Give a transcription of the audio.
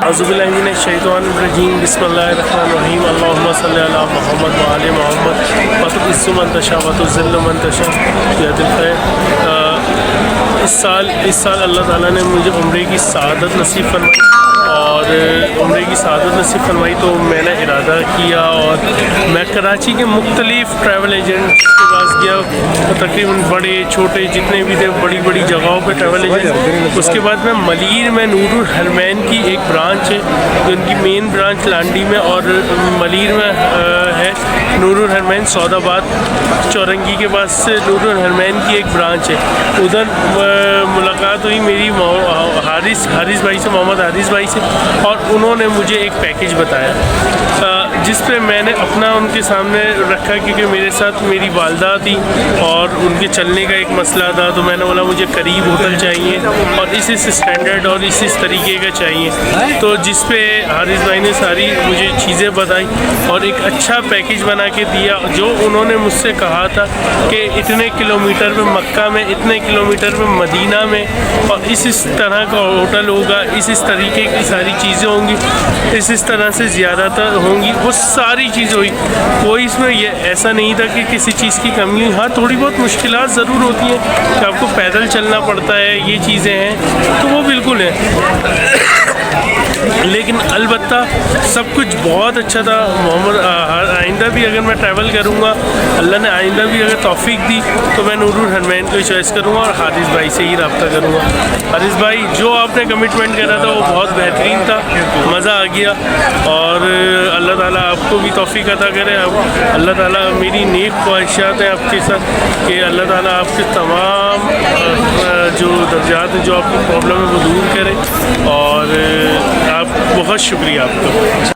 अज़ुबिल्लाहिमिनश्शैतानिर्रजीम बिस्मिल्लाहिर्रहमानिर्रहीम अल्लाहुम्मा सल्लि अला मुहम्मद व आले मुहम्मद व तुइस्सु मन तशा व तुज़िल्लु मन तशा बियदिल खैर। इस साल अल्लाह ताला ने मुझे उम्रे की सआदत नसीब फरमाई और उम्रे की सआदत नसीब फरमाई तो मैंने इरादा किया और मैं कराची के मुख्तलिफ़ ट्रैवल एजेंट के पास गया। तो तकरीबन बड़े छोटे जितने भी थे बड़ी बड़ी जगहों पे ट्रैवल एजेंट। उसके बाद मैं मलीर में नूरुल हरमैन की एक ब्रांच है जो उनकी मेन ब्रांच लांडी में और मलीर में है। नूरुल हरमैन सौदाबाद चौरंगी के पास से नूरुल हरमैन की एक ब्रांच है। उधर मुलाकात हुई मेरी हारिस भाई से, मोहम्मद हारिस भाई से, और उन्होंने मुझे एक पैकेज बताया जिस पे मैंने अपना उनके सामने रखा क्योंकि मेरे साथ मेरी वालदा थी और उनके चलने का एक मसला था। तो मैंने बोला मुझे करीब होटल चाहिए और इस स्टैंडर्ड और इस तरीके का चाहिए। तो जिस पे हारिस भाई ने सारी मुझे चीज़ें बताई और एक अच्छा पैकेज बना के दिया जो उन्होंने मुझसे कहा था कि इतने किलोमीटर में मक्का में, इतने किलोमीटर में मदीना में, और इस तरह का होटल होगा, इस तरीके की सारी चीज़ें होंगी, इस तरह से ज़्यादातर होंगी। वो सारी चीज़ हुई, कोई इसमें ये ऐसा नहीं था कि किसी चीज़ की कमी हुई। हाँ, थोड़ी बहुत मुश्किलात ज़रूर होती हैं कि आपको पैदल चलना पड़ता है, ये चीज़ें हैं तो वो बिल्कुल है, लेकिन अलबत्ता सब कुछ बहुत अच्छा था। मोहम्मद आइंदा भी अगर मैं ट्रैवल करूँगा, अल्लाह ने आइंदा भी अगर तौफीक दी तो मैं नूरुल हरमैन को चॉइस करूँगा और हारिस भाई से ही रब्ता करूँगा। हारिस भाई जो आपने कमिटमेंट करा था वो बहुत बेहतरीन था, मज़ा आ गया और अल्लाह ताला आपको भी तौफीक अता करे। अल्लाह ताला, मेरी नेक ख्वाहिशात हैं आपके साथ कि अल्लाह ताला आपके तमाम जो दर्जात हैं, जो आपकी प्रॉब्लम है वो दूर करे। और आप बहुत शुक्रिया आपका।